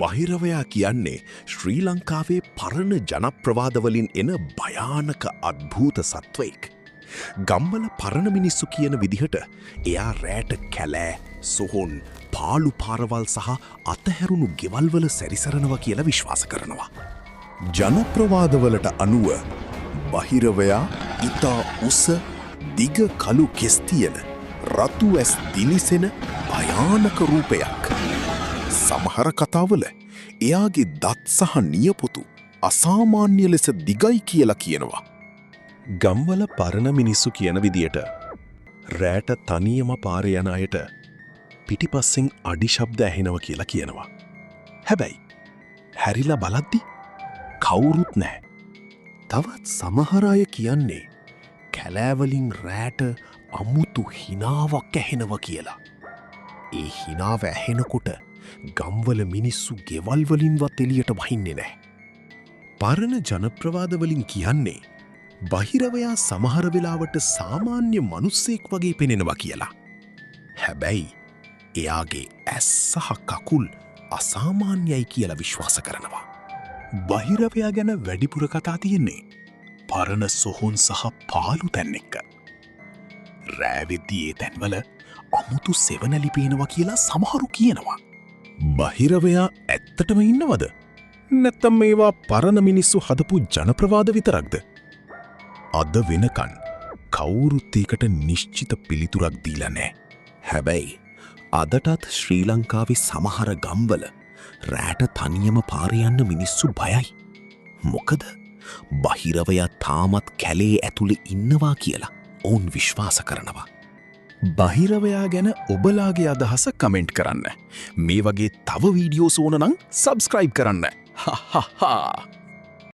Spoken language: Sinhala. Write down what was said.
බහිරවයා කියන්නේ ශ්‍රී ලංකාවේ පරණ ජනප්‍රවාදවලින් එන භයානක අද්භූත සත්වයෙක්. ගම්වල පරණ මිනිස්සු කියන විදිහට එයා රෑට කැලෑ, සොහොන්, පාළු පාරවල් සහ අතහැරුණු ගෙවල්වල සැරිසරනවා කියලා විශ්වාස කරනවා. ජනප්‍රවාදවලට අනුව බහිරවයා ඉතා උස දිග කළු කෙස් තියෙන රතු ඇස් දිලිසෙන භයානක රූපයක්. සමහර කතාවල එයාගේ දත් සහ නියපොතු අසාමාන්‍ය ලෙස දිගයි කියලා කියනවා. ගම්වල පරණ මිනිස්සු කියන විදියට රෑට තනියම පාරේ යන අයට පිටිපස්සෙන් අඩි ශබ්ද ඇහෙනවා කියලා කියනවා. හැබැයි හැරිලා බලද්දි කවුරුත් නැහැ. තවත් සමහර අය කියන්නේ කැලෑවලින් රෑට අමුතු හිනාවක් ඇහෙනවා කියලා. ඒ හිනාව ඇහෙනකොට ගම්වල මිනිස්සු ගෙවල් වලින්වත් එළියට වහින්නේ නැහැ. පරණ ජනප්‍රවාදවලින් කියන්නේ බහිරවයා සමහර වෙලාවට සාමාන්‍ය මිනිස්සෙක් වගේ පෙනෙනවා කියලා. හැබැයි එයාගේ ඇස් සහ කකුල් අසාමාන්‍යයි කියලා විශ්වාස කරනවා. බහිරවයා ගැන වැඩිපුර කතා තියෙන්නේ පරණ සොහොන් සහ පාළු තැන් එක්ක. රෑවෙද්දී ඒ තැන්වල අමුතු සෙවණැලි පේනවා කියලා සමහරු කියනවා. බහිරවයා ඇත්තටම ඉන්නවද? නැත්තම් මේවා පරණ මිනිස්සු හදපු ජනප්‍රවාද විතරක්ද? අද වෙනකන් කවුරුත් ඒකට නිශ්චිත පිළිතුරක් දීලා නැහැ. හැබැයි අදටත් ශ්‍රී ලංකාවේ සමහර ගම්වල රෑට තනියම පාරේ යන්න මිනිස්සු බයයි. මොකද බහිරවයා තාමත් කැලේ ඇතුලේ ඉන්නවා කියලා ඔවුන් විශ්වාස කරනවා. බහිරවයා ගැන ඔබලාගේ අදහස කමෙන්ට් කරන්න. මේ වගේ තව වීඩියෝස් ඕන නම් සබ්ස්ක්‍රයිබ් කරන්න. හා